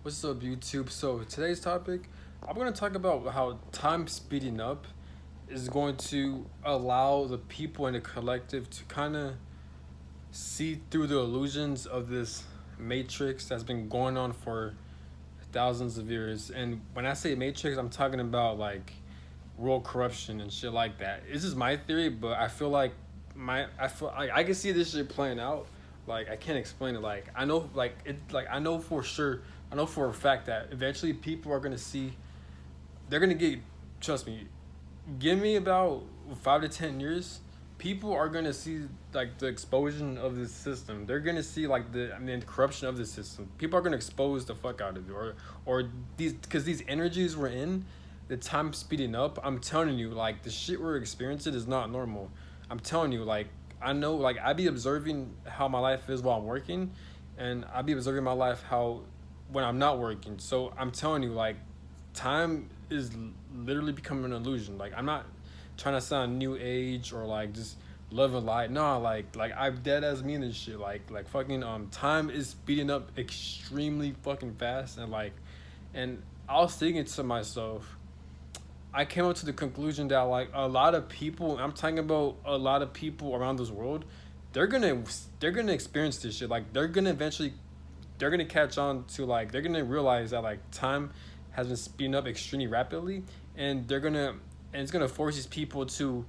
What's up, YouTube? So, today's topic, I'm going to talk about how time speeding up is going to allow the people in the collective to kind of see through the illusions of this matrix that's been going on for thousands of years. And when I say matrix, I'm talking about like world corruption and shit like that. This is my theory, but I feel I can see this shit playing out. Like I can't explain it. Like I know like it like I know for sure. I know for a fact that eventually people are gonna see. They're gonna get. Trust me. Give me about 5 to 10 years. People are gonna see like the explosion of this system. They're gonna see like the corruption of the system. People are gonna expose the fuck out of it, or these because these energies we're in, the time speeding up. I'm telling you, like the shit we're experiencing is not normal. I'm telling you, like I know, like I be observing how my life is while I'm working, and I be observing my life how when I'm not working. So I'm telling you, like time is literally becoming an illusion. Like I'm not trying to sound new age or like just love and light. No, like I'm dead as mean this shit. Like fucking time is speeding up extremely fucking fast and I was thinking to myself, I came up to the conclusion that like a lot of people, I'm talking about a lot of people around this world, they're gonna they're gonna experience this shit. Like they're gonna catch on to like they're gonna realize that like time has been speeding up extremely rapidly, and it's gonna force these people to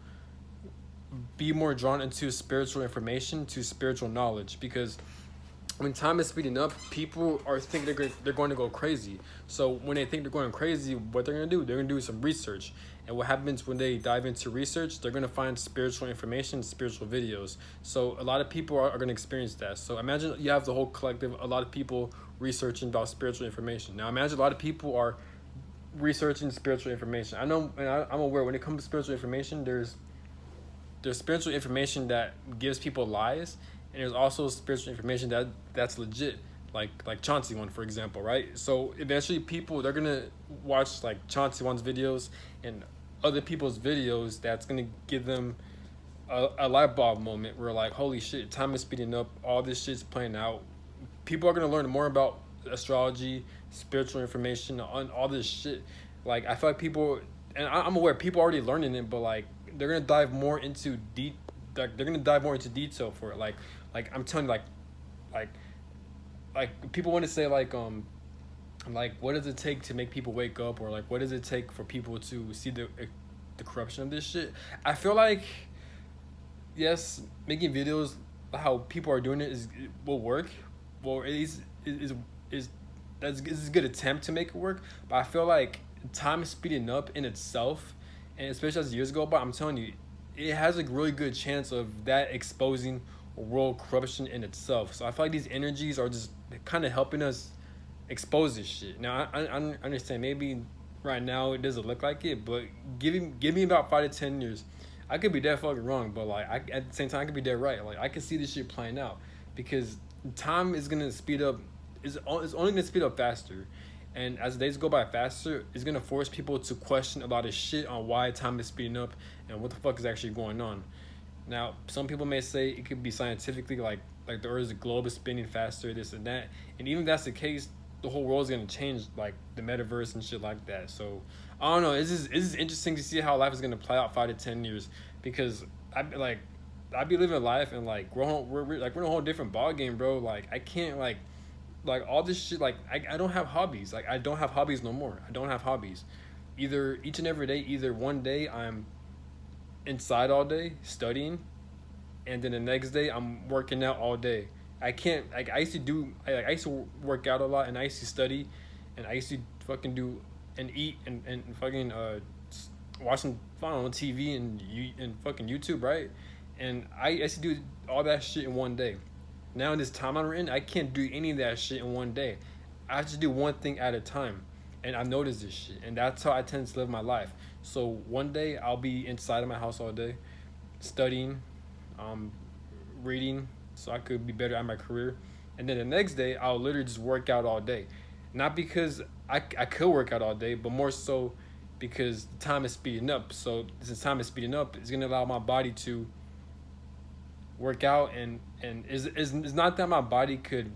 be more drawn into spiritual information, to spiritual knowledge, because when time is speeding up, people are thinking they're going to go crazy. So when they think they're going crazy, what they're going to do? They're going to do some research. And what happens when they dive into research? They're going to find spiritual information, spiritual videos. So a lot of people are going to experience that. So imagine you have the whole collective, a lot of people researching about spiritual information. Now imagine a lot of people are researching spiritual information. I know, and I'm aware when it comes to spiritual information, there's spiritual information that gives people lies, and there's also spiritual information that's legit, like Chauncey one, for example, right? So eventually people, they're gonna watch like Chauncey one's videos and other people's videos that's gonna give them a light bulb moment where like, holy shit, time is speeding up, all this shit's playing out. People are gonna learn more about astrology, spiritual information, on all this shit. Like I feel like people, and I'm aware people already learning it, but like they're gonna dive more into deep. Like they're gonna dive more into detail for it. Like I'm telling you, like like people want to say like what does it take to make people wake up, or like what does it take for people to see the corruption of this shit. I feel like yes, making videos how people are doing it will work. Well, is is a good attempt to make it work. But I feel like time speeding up in itself, and especially as years go by, I'm telling you, it has a really good chance of that exposing world corruption in itself. So I feel like these energies are just kind of helping us expose this shit. Now I understand maybe right now it doesn't look like it, but give me about 5 to 10 years. I could be dead fucking wrong, but like at the same time I could be dead right. Like I can see this shit playing out because time is gonna speed up. Is only gonna speed up faster, and as the days go by faster, it's gonna force people to question a lot of shit on why time is speeding up and what the fuck is actually going on. Now, some people may say it could be scientifically like the Earth's globe is spinning faster, this and that, and even if that's the case, the whole world's gonna change, like the metaverse and shit like that. So I don't know. It's just interesting to see how life is gonna play out 5 to 10 years, because I be living life and like we're in a whole different ball game, bro. Like I can't like all this shit. Like I don't have hobbies. Like I don't have hobbies no more. I don't have hobbies. Either each and every day, either one day I'm inside all day studying, and then the next day I'm working out all day. I can't like I used to do I used to work out a lot, and I used to study, and I used to fucking do and eat and fucking watching on TV and fucking YouTube, right? And I used to do all that shit in one day. Now in this time I'm in, I can't do any of that shit in one day. I have to do one thing at a time, and I've noticed this shit, and that's how I tend to live my life. So one day I'll be inside of my house all day, studying, um, reading, so I could be better at my career, and then the next day I'll literally just work out all day, not because I could work out all day, but more so because time is speeding up. So since time is speeding up, it's gonna allow my body to work out, and is not that my body could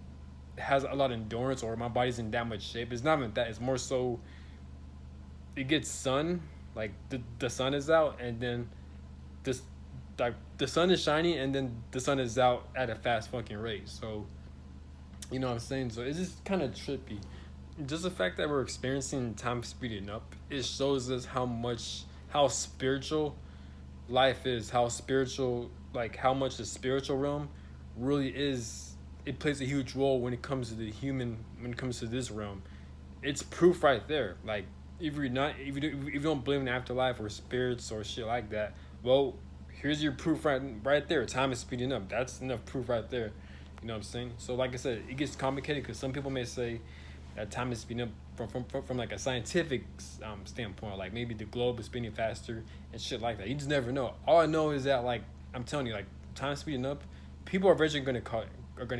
has a lot of endurance or my body's in that much shape. It's not even that. It's more so it gets sun, like the sun is out, and then this like the sun is shining, and then the sun is out at a fast fucking rate. So you know what I'm saying. So it's just kind of trippy. Just the fact that we're experiencing time speeding up, it shows us how spiritual life is, how spiritual, like how much the spiritual realm really is. It plays a huge role when it comes to the human, when it comes to this realm. It's proof right there. Like if you don't believe in afterlife or spirits or shit like that, well, here's your proof right there. Time is speeding up. That's enough proof right there. You know what I'm saying? So like I said, it gets complicated because some people may say that time is speeding up from like a scientific standpoint. Like maybe the globe is spinning faster and shit like that. You just never know. All I know is that like I'm telling you, like time speeding up, people are eventually gonna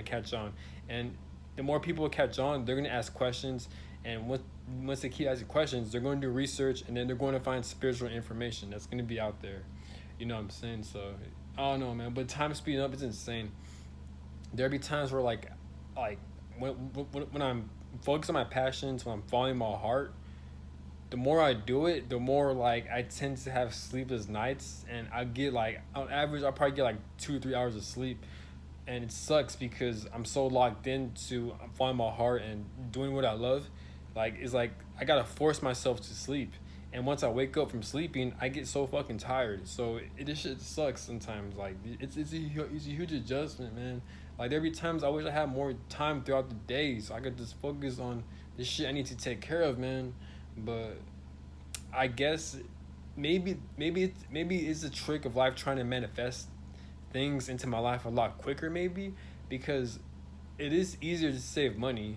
catch on, and the more people catch on, they're gonna ask questions, and once they keep asking questions, they're going to do research, and then they're going to find spiritual information that's gonna be out there. You know what I'm saying? So I don't know, man. But time speeding up is insane. There'll be times where like when I'm focused on my passions, when I'm following my heart, the more I do it, the more like I tend to have sleepless nights, and I get like on average I probably get like 2 or 3 hours of sleep, and it sucks because I'm so locked into following my heart and doing what I love. Like it's like I gotta force myself to sleep, and once I wake up from sleeping, I get so fucking tired. So this shit sucks sometimes. Like it's a huge adjustment, man. Like there be times I wish I had more time throughout the day so I could just focus on the shit I need to take care of, man. But I guess maybe it's a trick of life trying to manifest things into my life a lot quicker, maybe because it is easier to save money.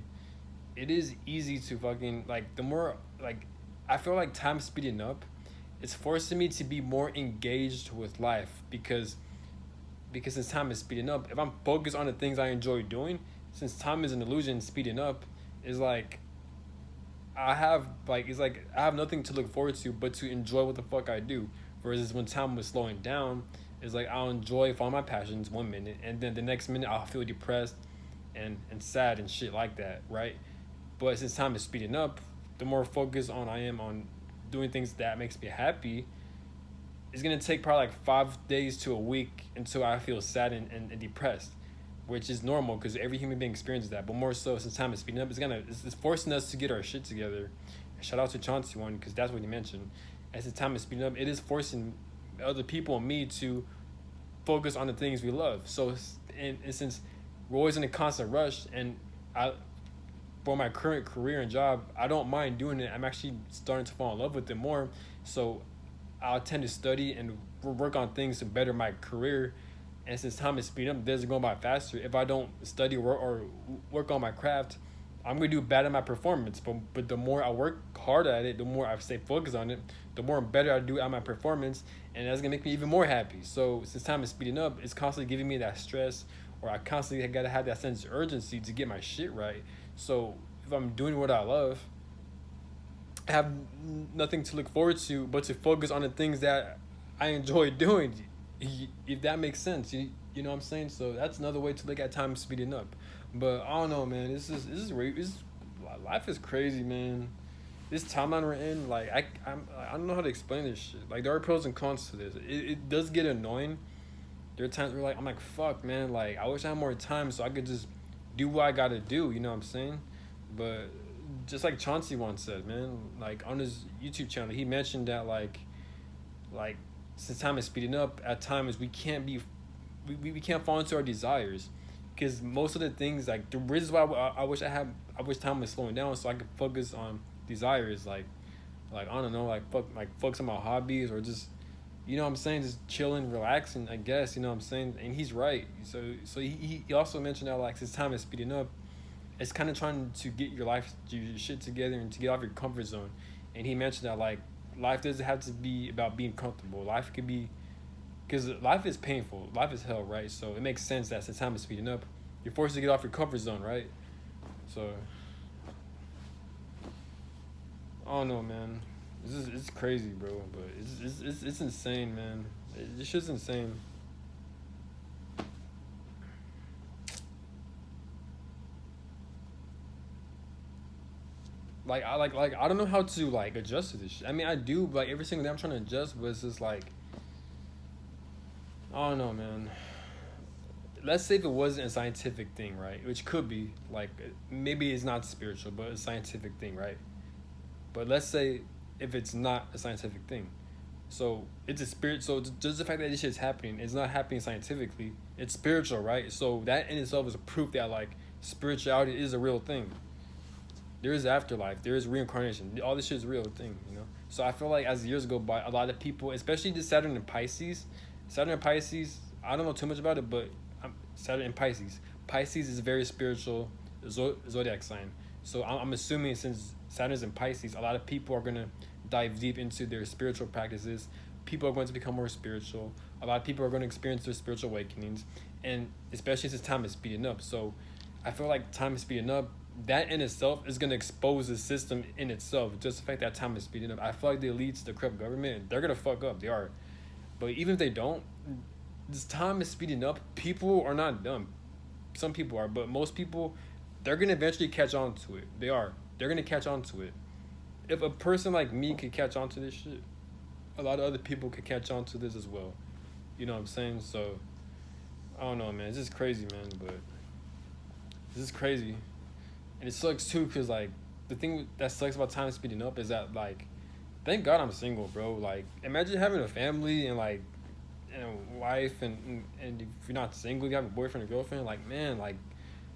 It is easy to fucking like the more like I feel like time speeding up, it's forcing me to be more engaged with life because since time is speeding up, if I'm focused on the things I enjoy doing, since time is an illusion, speeding up is like I have like it's like I have nothing to look forward to but to enjoy what the fuck I do. Whereas when time was slowing down, it's like I'll enjoy following my passions 1 minute, and then the next minute I'll feel depressed and sad and shit like that, right? But since time is speeding up, the more focused on I am on doing things that makes me happy, it's gonna take probably like 5 days to a week until I feel sad and depressed, which is normal because every human being experiences that. But more so since time is speeding up, it's forcing us to get our shit together. Shout out to Chauncey one because that's what he mentioned. As the time is speeding up, it is forcing other people and me to focus on the things we love. So and since we're always in a constant rush, and I for my current career and job, I don't mind doing it. I'm actually starting to fall in love with it more. So I'll tend to study and work on things to better my career. And since time is speeding up, days are going by faster. If I don't study or work on my craft, I'm gonna do bad at my performance. But the more I work hard at it, the more I stay focused on it, the more better I do at my performance, and that's gonna make me even more happy. So since time is speeding up, it's constantly giving me that stress, or I constantly gotta have that sense of urgency to get my shit right. So if I'm doing what I love, I have nothing to look forward to but to focus on the things that I enjoy doing. If that makes sense, you know what I'm saying. So that's another way to look at time speeding up. But I don't know, man. Life is crazy, man. This timeline we're in, like I don't know how to explain this shit. Like there are pros and cons to this. It does get annoying. There are times where like I'm like fuck, man. Like I wish I had more time so I could just do what I gotta do. You know what I'm saying? But just like Chauncey once said, man, like on his YouTube channel, he mentioned that like since time is speeding up, at times we can't fall into our desires, because most of the things like the reason why I wish time was slowing down so I could focus on desires like I don't know like focus on my hobbies or just you know what I'm saying, just chilling, relaxing, I guess, you know what I'm saying. And he's right. So he also mentioned that like since time is speeding up, it's kind of trying to get your shit together and to get off your comfort zone. And he mentioned that like life doesn't have to be about being comfortable. Life could be, because life is painful. Life is hell, right? So it makes sense that since time is speeding up, you're forced to get off your comfort zone, right? So I don't know, man. It's crazy, bro. But it's insane, man. This shit's insane. like I don't know how to like adjust to this shit. I mean, I do like every single day I'm trying to adjust, but it's just like I don't know, man. Let's say if it wasn't a scientific thing, right? Which could be like maybe it's not spiritual, but a scientific thing, right? But let's say if it's not a scientific thing, so it's a spirit. So just the fact that this shit is happening, it's not happening scientifically. It's spiritual, right? So that in itself is a proof that like spirituality is a real thing. There is afterlife. There is reincarnation. All this shit is a real thing, you know. So I feel like as years go by, a lot of people, especially the Saturn and Pisces, Saturn and Pisces. I don't know too much about it, but Saturn and Pisces. Pisces is a very spiritual zodiac sign. So I'm assuming since Saturn's in Pisces, a lot of people are gonna dive deep into their spiritual practices. People are going to become more spiritual. A lot of people are going to experience their spiritual awakenings, and especially since time is speeding up. So I feel like time is speeding up. That in itself is gonna expose the system in itself. Just the fact that time is speeding up. I feel like the elites, the corrupt government, they're gonna fuck up. They are, but even if they don't, this time is speeding up. People are not dumb. Some people are, but most people, they're gonna eventually catch on to it. They are. They're gonna catch on to it. If a person like me could catch on to this shit, a lot of other people could catch on to this as well. You know what I'm saying? So I don't know, man. It's just crazy, man. But this is crazy. And it sucks too, cause like the thing that sucks about time speeding up is that like, thank God I'm single, bro. Like, imagine having a family and like, and a wife, and if you're not single, you have a boyfriend or girlfriend. Like, man, like,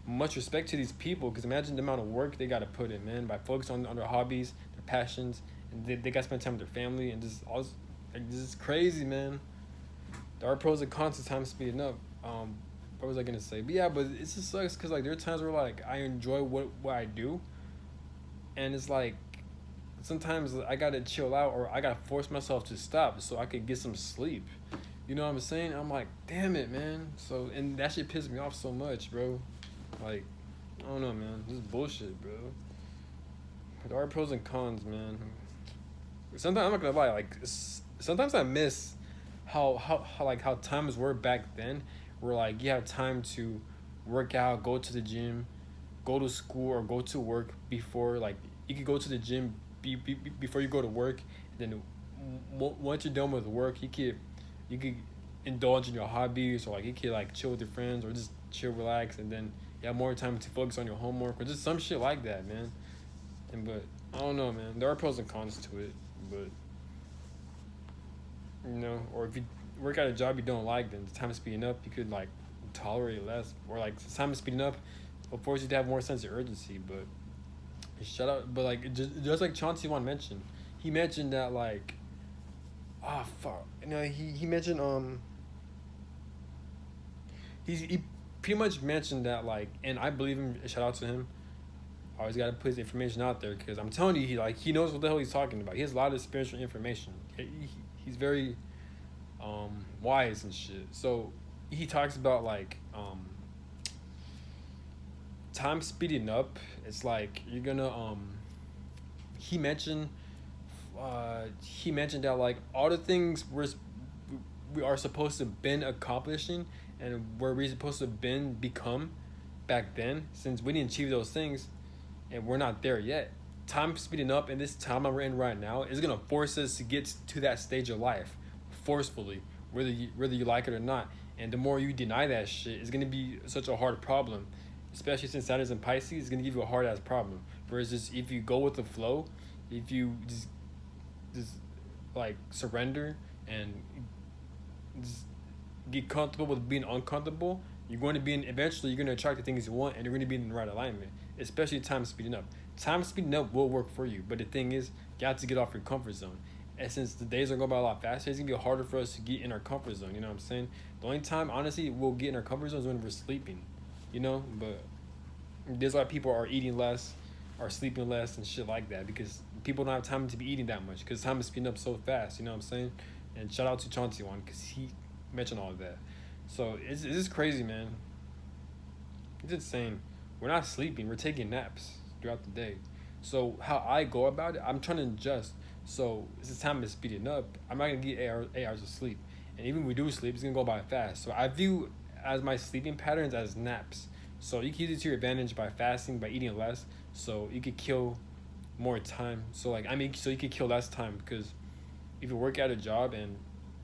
much respect to these people, cause imagine the amount of work they gotta put in, man, by focusing on their hobbies, their passions, and they gotta spend time with their family, and just all like this is crazy, man. There are pros and cons to time speeding up. What was I gonna say? But yeah, but it just sucks because like there are times where like I enjoy what I do, and it's like sometimes I gotta chill out or I gotta force myself to stop so I could get some sleep. You know what I'm saying? I'm like, damn it, man. So and that shit pissed me off so much, bro. Like, I don't know, man. This is bullshit, bro. There are pros and cons, man. Sometimes I'm not gonna lie. Like, sometimes I miss how times were back then, where like you have time to work out, go to the gym, go to school or go to work before like you could go to the gym before you go to work. And then once you're done with work, you could indulge in your hobbies or like you could like chill with your friends or just chill, relax, and then you have more time to focus on your homework or just some shit like that, man. And but I don't know, man. There are pros and cons to it, but you know, or if you work at a job you don't like, then the time is speeding up. You could like tolerate less, or like the time is speeding up will force you to have more sense of urgency. But shut up. But like just like Chauncey Wan mentioned, he mentioned that like fuck, you know, he mentioned he pretty much mentioned that like, and I believe him. Shout out to him. I always gotta put his information out there because I'm telling you, he knows what the hell he's talking about. He has a lot of spiritual information. He's very wise and shit. So he talks about like time speeding up. It's like you're gonna he mentioned that like all the things we are supposed to been accomplishing and where we're supposed to been become back then, since we didn't achieve those things and we're not there yet. Time speeding up in this time that we're in right now is gonna force us to get to that stage of life forcefully, whether you like it or not. And the more you deny that shit, it's gonna be such a hard problem. Especially since Saturn's in Pisces, it's gonna give you a hard ass problem. Whereas just if you go with the flow, if you just like surrender and just get comfortable with being uncomfortable, you're going to be in, eventually you're going to attract the things you want, and you're going to be in the right alignment. Especially time speeding up. Time speeding up will work for you, but the thing is, you have to get off your comfort zone. And since the days are going by a lot faster, it's going to be harder for us to get in our comfort zone. You know what I'm saying? The only time, honestly, we'll get in our comfort zone is when we're sleeping. You know, but there's a lot of people are eating less, are sleeping less, and shit like that because people don't have time to be eating that much because time is speeding up so fast. You know what I'm saying? And shout out to Chauncey Wan because he mentioned all of that. So it's just crazy, man. It's insane. We're not sleeping. We're taking naps throughout the day. So how I go about it, I'm trying to adjust. So since time is speeding up, I'm not gonna get 8 hours of sleep. And even when we do sleep, it's gonna go by fast. So I view as my sleeping patterns as naps. So you can use it to your advantage by fasting, by eating less. So you could kill more time. So like I mean, so you can kill less time because if you work at a job and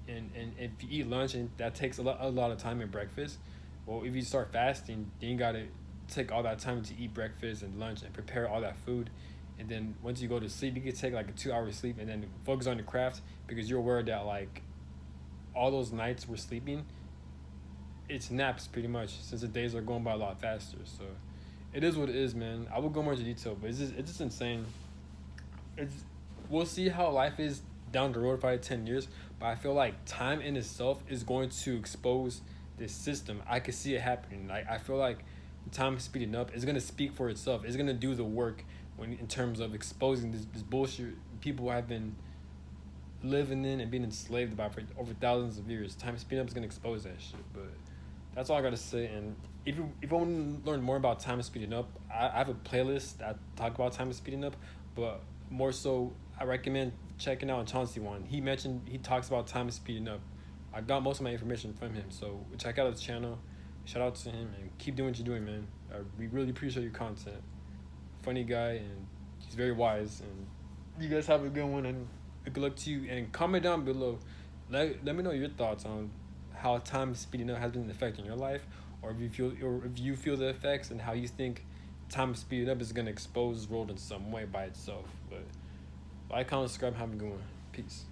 if you eat lunch and that takes a lot of time in breakfast, well, if you start fasting, then you gotta take all that time to eat breakfast and lunch and prepare all that food, and then once you go to sleep, you can take like a 2 hour sleep and then focus on the craft because you're aware that like all those nights we're sleeping, it's naps pretty much since the days are going by a lot faster. So it is what it is, man. I will go more into detail, but it's just insane. It's We'll see how life is down the road, probably 10 years. But I feel like time in itself is going to expose this system. I could see it happening. Like I feel like time speeding up is gonna speak for itself. It's gonna do the work when in terms of exposing this bullshit people have been living in and being enslaved by for over thousands of years. Time speeding up is gonna expose that shit. But that's all I gotta say. And if you want to learn more about time speeding up, I have a playlist that talk about time speeding up. But more so, I recommend checking out Chauncey one. He talks about time speeding up. I got most of my information from him, so check out his channel. Shout out to him and keep doing what you're doing, man. We really appreciate your content. Funny guy and he's very wise. And you guys have a good one and good luck to you. And comment down below. Let me know your thoughts on how time speeding up has been affecting your life, or if you feel the effects and how you think time speeding up is gonna expose the world in some way by itself. But like, comment, subscribe, have a good one. Peace.